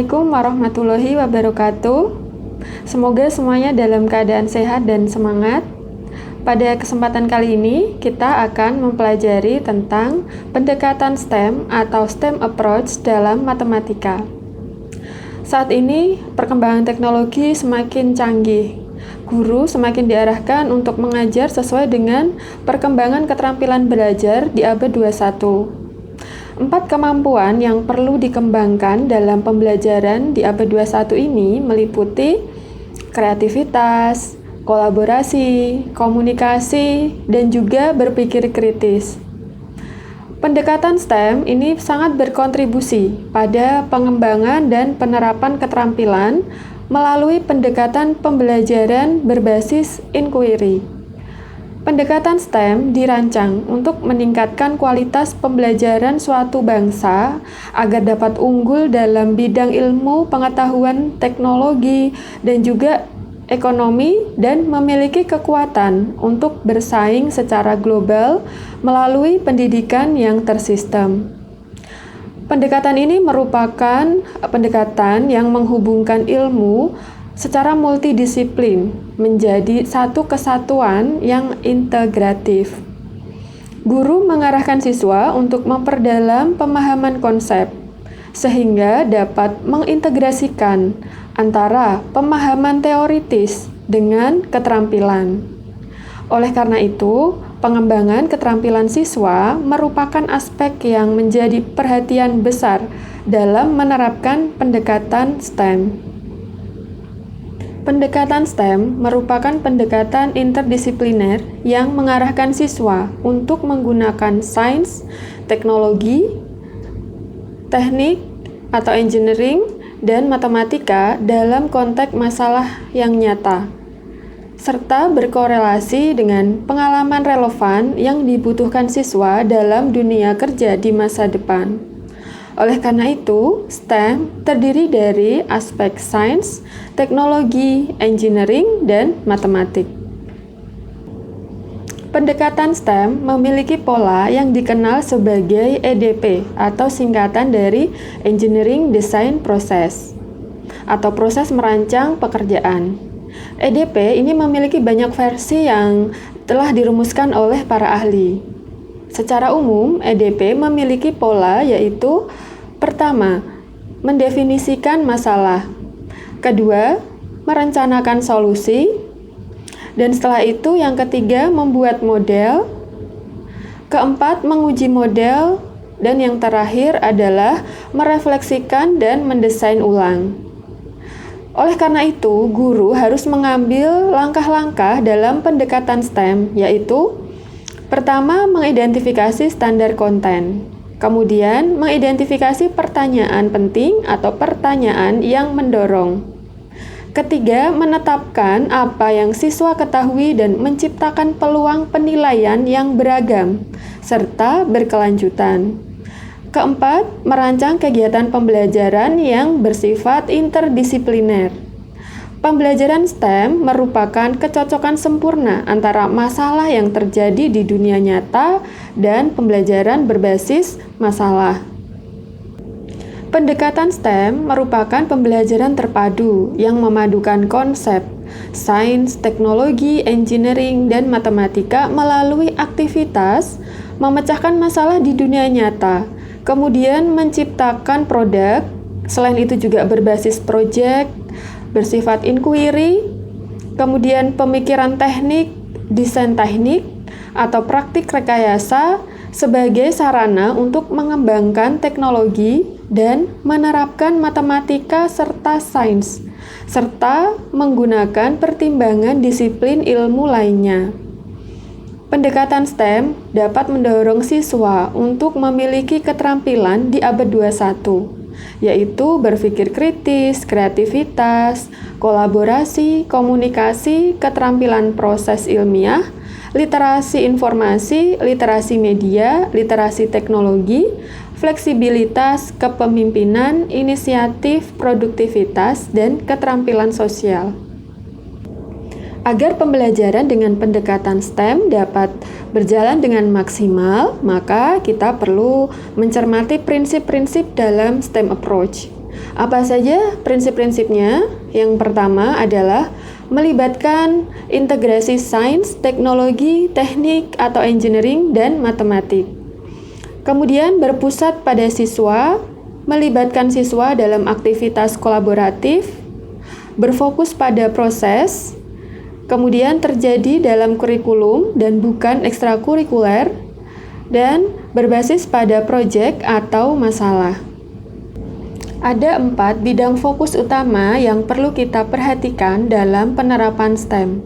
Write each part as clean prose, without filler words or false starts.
Assalamualaikum warahmatullahi wabarakatuh. Semoga semuanya dalam keadaan sehat dan semangat. Pada kesempatan kali ini, kita akan mempelajari tentang pendekatan STEM atau STEM approach dalam matematika. Saat ini, perkembangan teknologi semakin canggih. Guru semakin diarahkan untuk mengajar sesuai dengan perkembangan keterampilan belajar di abad 21. 4 kemampuan yang perlu dikembangkan dalam pembelajaran di abad 21 ini meliputi kreativitas, kolaborasi, komunikasi, dan juga berpikir kritis. Pendekatan STEM ini sangat berkontribusi pada pengembangan dan penerapan keterampilan melalui pendekatan pembelajaran berbasis inquiry. Pendekatan STEM dirancang untuk meningkatkan kualitas pembelajaran suatu bangsa agar dapat unggul dalam bidang ilmu, pengetahuan, teknologi, dan juga ekonomi, dan memiliki kekuatan untuk bersaing secara global melalui pendidikan yang tersistem. Pendekatan ini merupakan pendekatan yang menghubungkan ilmu secara multidisiplin menjadi satu kesatuan yang integratif. Guru mengarahkan siswa untuk memperdalam pemahaman konsep, sehingga dapat mengintegrasikan antara pemahaman teoritis dengan keterampilan. Oleh karena itu, pengembangan keterampilan siswa merupakan aspek yang menjadi perhatian besar dalam menerapkan pendekatan STEM. Pendekatan STEM merupakan pendekatan interdisipliner yang mengarahkan siswa untuk menggunakan sains, teknologi, teknik atau engineering, dan matematika dalam konteks masalah yang nyata, serta berkorelasi dengan pengalaman relevan yang dibutuhkan siswa dalam dunia kerja di masa depan. Oleh karena itu, STEM terdiri dari aspek sains, teknologi, engineering, dan matematik. Pendekatan STEM memiliki pola yang dikenal sebagai EDP atau singkatan dari Engineering Design Process atau proses merancang pekerjaan. EDP ini memiliki banyak versi yang telah dirumuskan oleh para ahli. Secara umum, EDP memiliki pola yaitu: pertama, mendefinisikan masalah. Kedua, merencanakan solusi. Dan setelah itu yang ketiga, membuat model. Keempat, menguji model. Dan yang terakhir adalah merefleksikan dan mendesain ulang. Oleh karena itu, guru harus mengambil langkah-langkah dalam pendekatan STEM, yaitu: pertama, mengidentifikasi standar konten. Kemudian, mengidentifikasi pertanyaan penting atau pertanyaan yang mendorong. Ketiga, menetapkan apa yang siswa ketahui dan menciptakan peluang penilaian yang beragam serta berkelanjutan. Keempat, merancang kegiatan pembelajaran yang bersifat interdisipliner. Pembelajaran STEM merupakan kecocokan sempurna antara masalah yang terjadi di dunia nyata dan pembelajaran berbasis masalah. Pendekatan STEM merupakan pembelajaran terpadu yang memadukan konsep sains, teknologi, engineering, dan matematika melalui aktivitas memecahkan masalah di dunia nyata, kemudian menciptakan produk. Selain itu juga berbasis project, bersifat inquiry, kemudian pemikiran teknik, desain teknik, atau praktik rekayasa sebagai sarana untuk mengembangkan teknologi dan menerapkan matematika serta sains, serta menggunakan pertimbangan disiplin ilmu lainnya. Pendekatan STEM dapat mendorong siswa untuk memiliki keterampilan di abad 21, yaitu berpikir kritis, kreativitas, kolaborasi, komunikasi, keterampilan proses ilmiah, literasi informasi, literasi media, literasi teknologi, fleksibilitas, kepemimpinan, inisiatif, produktivitas, dan keterampilan sosial. Agar pembelajaran dengan pendekatan STEM dapat berjalan dengan maksimal, maka kita perlu mencermati prinsip-prinsip dalam STEM approach. Apa saja prinsip-prinsipnya? Yang pertama adalah melibatkan integrasi sains, teknologi, teknik atau engineering, dan matematik. Kemudian berpusat pada siswa, melibatkan siswa dalam aktivitas kolaboratif, berfokus pada proses, kemudian terjadi dalam kurikulum dan bukan ekstrakurikuler, dan berbasis pada proyek atau masalah. Ada 4 bidang fokus utama yang perlu kita perhatikan dalam penerapan STEM.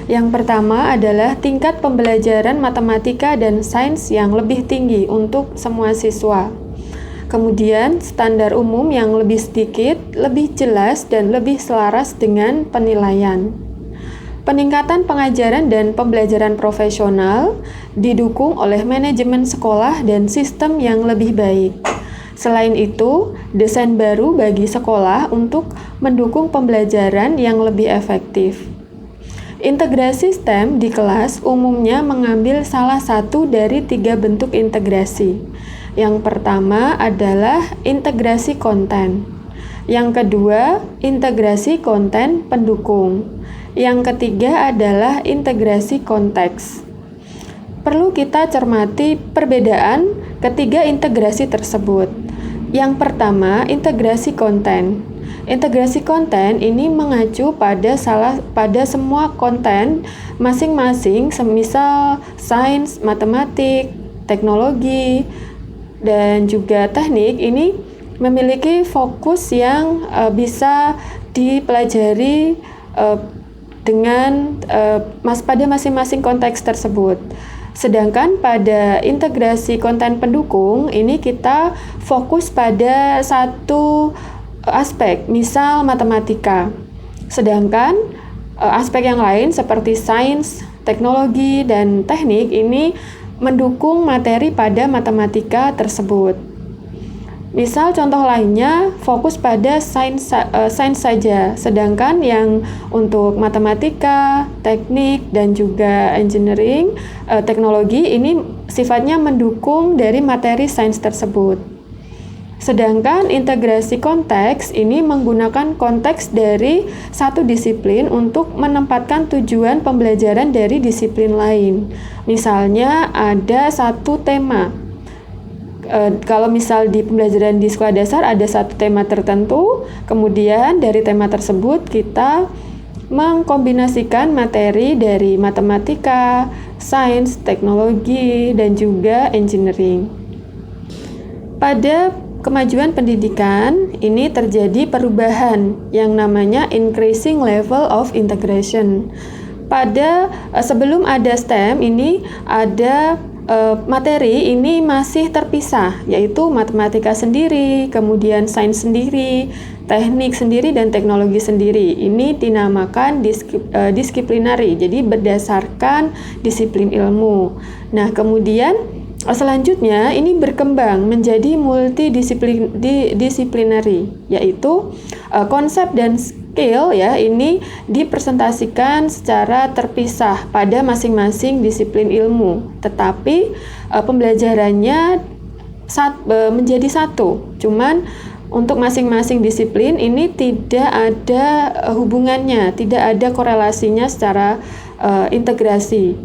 Yang pertama adalah tingkat pembelajaran matematika dan sains yang lebih tinggi untuk semua siswa. Kemudian, standar umum yang lebih sedikit, lebih jelas, dan lebih selaras dengan penilaian. Peningkatan pengajaran dan pembelajaran profesional didukung oleh manajemen sekolah dan sistem yang lebih baik. Selain itu, desain baru bagi sekolah untuk mendukung pembelajaran yang lebih efektif. Integrasi STEM di kelas umumnya mengambil salah satu dari 3 bentuk integrasi. Yang pertama adalah integrasi konten. Yang kedua, integrasi konten pendukung. Yang ketiga adalah integrasi konteks. Perlu kita cermati perbedaan ketiga integrasi tersebut. Yang pertama, integrasi konten. Integrasi konten ini mengacu pada semua konten masing-masing, semisal sains, matematik, teknologi, dan juga teknik. Ini memiliki fokus yang bisa dipelajari pada masing-masing konteks tersebut. Sedangkan pada integrasi konten pendukung, ini kita fokus pada satu aspek, misal matematika. Sedangkan aspek yang lain seperti sains, teknologi, dan teknik ini mendukung materi pada matematika tersebut. Misal contoh lainnya fokus pada sains saja, sedangkan yang untuk matematika, teknik, dan juga engineering, teknologi ini sifatnya mendukung dari materi sains tersebut. Sedangkan integrasi konteks ini menggunakan konteks dari satu disiplin untuk menempatkan tujuan pembelajaran dari disiplin lain. Misalnya ada satu tema. Kalau misal di pembelajaran di sekolah dasar ada satu tema tertentu, kemudian dari tema tersebut kita mengkombinasikan materi dari matematika, sains, teknologi, dan juga engineering. Pada kemajuan pendidikan, ini terjadi perubahan yang namanya increasing level of integration. Sebelum ada STEM, ini ada materi ini masih terpisah, yaitu matematika sendiri, kemudian sains sendiri, teknik sendiri, dan teknologi sendiri. Ini dinamakan disiplinary, jadi berdasarkan disiplin ilmu. Nah, kemudian selanjutnya ini berkembang menjadi multidisiplinary, yaitu konsep dan skill ini dipresentasikan secara terpisah pada masing-masing disiplin ilmu, tetapi pembelajarannya menjadi satu. Cuman untuk masing-masing disiplin ini tidak ada hubungannya, tidak ada korelasinya secara integrasi.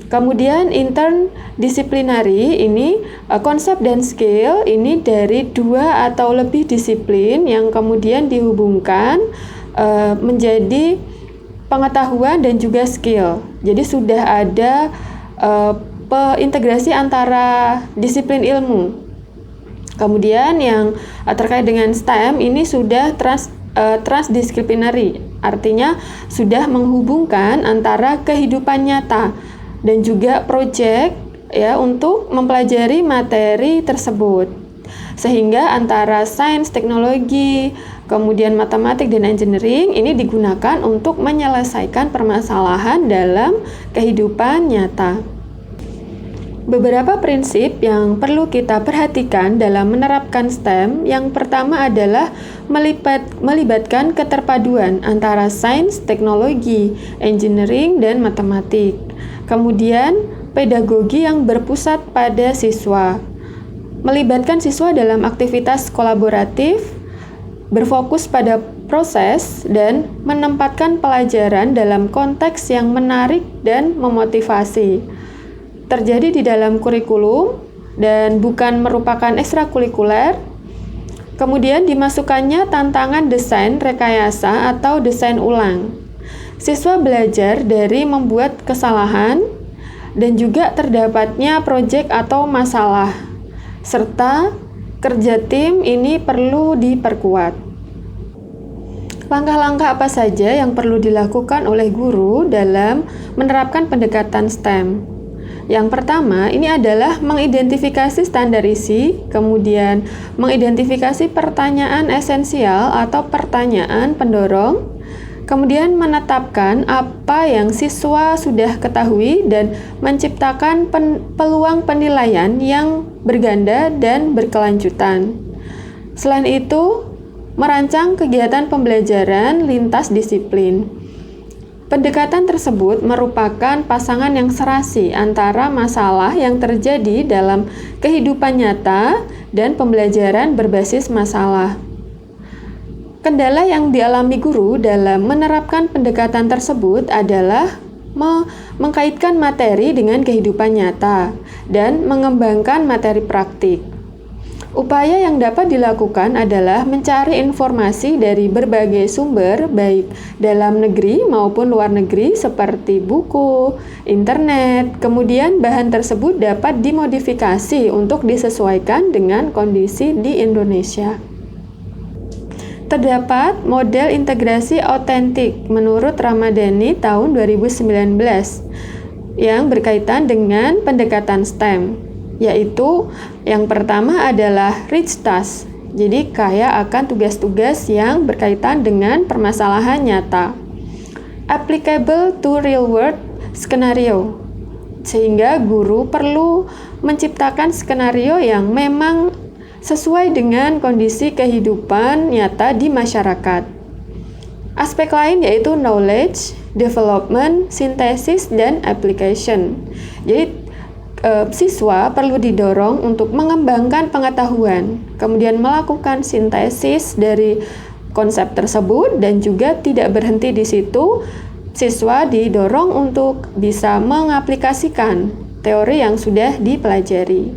Kemudian interdisciplinary ini konsep dan skill ini dari 2 atau lebih disiplin yang kemudian dihubungkan menjadi pengetahuan dan juga skill. Jadi sudah ada integrasi antara disiplin ilmu. Kemudian yang terkait dengan STEM ini sudah transdisciplinary, artinya sudah menghubungkan antara kehidupan nyata dan juga proyek untuk mempelajari materi tersebut. Sehingga antara sains, teknologi, kemudian matematik dan engineering ini digunakan untuk menyelesaikan permasalahan dalam kehidupan nyata. Beberapa prinsip yang perlu kita perhatikan dalam menerapkan STEM, yang pertama adalah melibatkan keterpaduan antara sains, teknologi, engineering, dan matematik. Kemudian, pedagogi yang berpusat pada siswa. Melibatkan siswa dalam aktivitas kolaboratif, berfokus pada proses dan menempatkan pelajaran dalam konteks yang menarik dan memotivasi. Terjadi di dalam kurikulum dan bukan merupakan ekstrakurikuler. Kemudian dimasukkannya tantangan desain rekayasa atau desain ulang. Siswa belajar dari membuat kesalahan dan juga terdapatnya proyek atau masalah, serta kerja tim ini perlu diperkuat. Langkah-langkah apa saja yang perlu dilakukan oleh guru dalam menerapkan pendekatan STEM? Yang pertama, ini adalah mengidentifikasi standar isi, kemudian mengidentifikasi pertanyaan esensial atau pertanyaan pendorong, kemudian menetapkan apa yang siswa sudah ketahui dan menciptakan peluang penilaian yang berganda dan berkelanjutan. Selain itu, merancang kegiatan pembelajaran lintas disiplin. Pendekatan tersebut merupakan pasangan yang serasi antara masalah yang terjadi dalam kehidupan nyata dan pembelajaran berbasis masalah. Kendala yang dialami guru dalam menerapkan pendekatan tersebut adalah mengkaitkan materi dengan kehidupan nyata dan mengembangkan materi praktik. Upaya yang dapat dilakukan adalah mencari informasi dari berbagai sumber, baik dalam negeri maupun luar negeri, seperti buku, internet. Kemudian bahan tersebut dapat dimodifikasi untuk disesuaikan dengan kondisi di Indonesia. Terdapat model integrasi autentik menurut Ramadhani tahun 2019 yang berkaitan dengan pendekatan STEM. Yaitu yang pertama adalah rich task, jadi kaya akan tugas-tugas yang berkaitan dengan permasalahan nyata. Applicable to real world skenario, sehingga guru perlu menciptakan skenario yang memang sesuai dengan kondisi kehidupan nyata di masyarakat. Aspek lain yaitu knowledge, development, synthesis, dan application. Jadi siswa perlu didorong untuk mengembangkan pengetahuan, kemudian melakukan sintesis dari konsep tersebut, dan juga tidak berhenti di situ. Siswa didorong untuk bisa mengaplikasikan teori yang sudah dipelajari.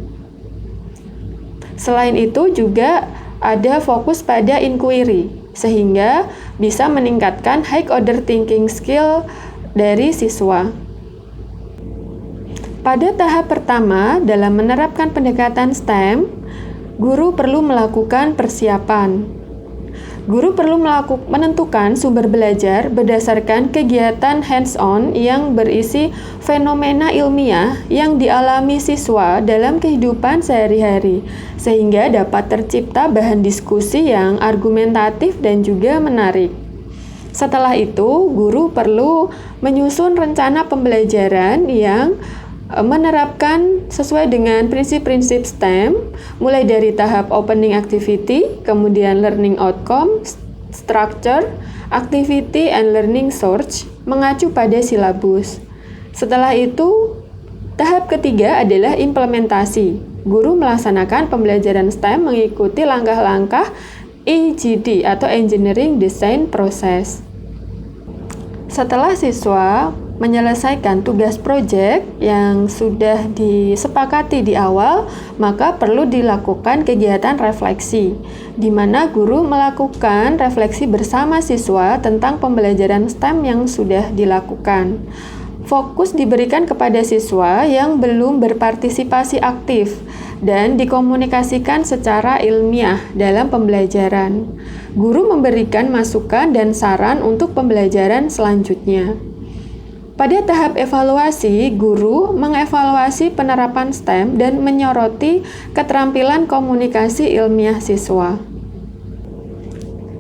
Selain itu juga ada fokus pada inquiry, sehingga bisa meningkatkan high order thinking skill dari siswa. Pada tahap pertama, dalam menerapkan pendekatan STEM, guru perlu melakukan persiapan. Guru perlu menentukan sumber belajar berdasarkan kegiatan hands-on yang berisi fenomena ilmiah yang dialami siswa dalam kehidupan sehari-hari, sehingga dapat tercipta bahan diskusi yang argumentatif dan juga menarik. Setelah itu, guru perlu menyusun rencana pembelajaran yang menerapkan sesuai dengan prinsip-prinsip STEM, mulai dari tahap opening activity, kemudian learning outcome, structure, activity, and learning source, mengacu pada silabus. Setelah itu, tahap ketiga adalah implementasi. Guru melaksanakan pembelajaran STEM mengikuti langkah-langkah EGD atau Engineering Design Process. Setelah siswa menyelesaikan tugas proyek yang sudah disepakati di awal, maka perlu dilakukan kegiatan refleksi, di mana guru melakukan refleksi bersama siswa tentang pembelajaran STEM yang sudah dilakukan. Fokus diberikan kepada siswa yang belum berpartisipasi aktif dan dikomunikasikan secara ilmiah dalam pembelajaran. Guru memberikan masukan dan saran untuk pembelajaran selanjutnya. Pada tahap evaluasi, guru mengevaluasi penerapan STEM dan menyoroti keterampilan komunikasi ilmiah siswa.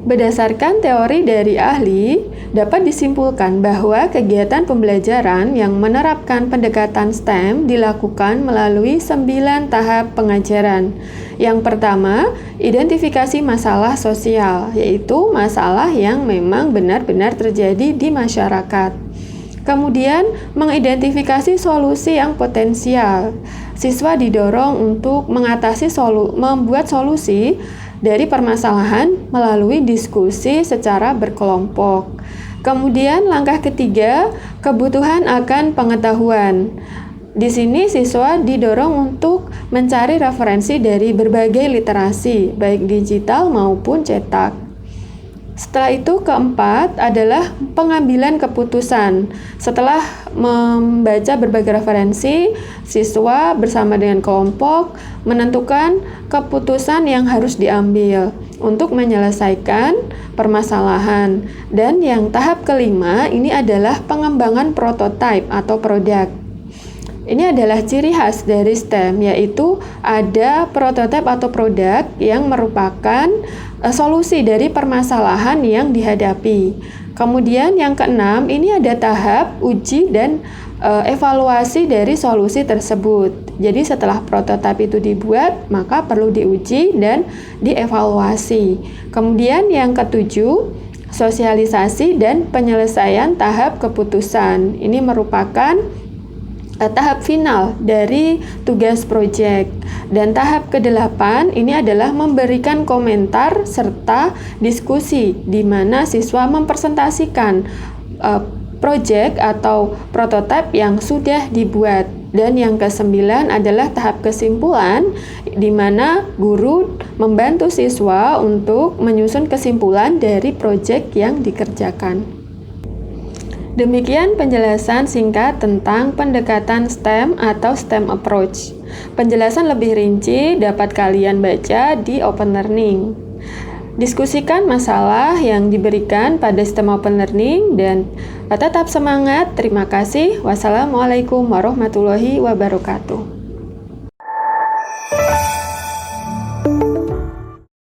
Berdasarkan teori dari ahli, dapat disimpulkan bahwa kegiatan pembelajaran yang menerapkan pendekatan STEM dilakukan melalui 9 tahap pengajaran. Yang pertama, identifikasi masalah sosial, yaitu masalah yang memang benar-benar terjadi di masyarakat. Kemudian, mengidentifikasi solusi yang potensial. Siswa didorong untuk membuat solusi dari permasalahan melalui diskusi secara berkelompok. Kemudian langkah ketiga, kebutuhan akan pengetahuan. Di sini siswa didorong untuk mencari referensi dari berbagai literasi, baik digital maupun cetak. Setelah itu keempat adalah pengambilan keputusan. Setelah membaca berbagai referensi, siswa bersama dengan kelompok menentukan keputusan yang harus diambil untuk menyelesaikan permasalahan. Dan yang tahap kelima ini adalah pengembangan prototipe atau produk. Ini adalah ciri khas dari STEM, yaitu ada prototipe atau produk yang merupakan solusi dari permasalahan yang dihadapi. Kemudian yang keenam, ini ada tahap uji dan evaluasi dari solusi tersebut. Jadi setelah prototipe itu dibuat, maka perlu diuji dan dievaluasi. Kemudian yang ketujuh, sosialisasi dan penyelesaian tahap keputusan. Ini merupakan tahap final dari tugas proyek. Dan tahap ke-8 ini adalah memberikan komentar serta diskusi di mana siswa mempresentasikan proyek atau prototipe yang sudah dibuat. Dan yang ke-9 adalah tahap kesimpulan di mana guru membantu siswa untuk menyusun kesimpulan dari proyek yang dikerjakan. Demikian penjelasan singkat tentang pendekatan STEM atau STEM approach. Penjelasan lebih rinci dapat kalian baca di Open Learning. Diskusikan masalah yang diberikan pada STEM Open Learning dan tetap semangat. Terima kasih. Wassalamualaikum warahmatullahi wabarakatuh.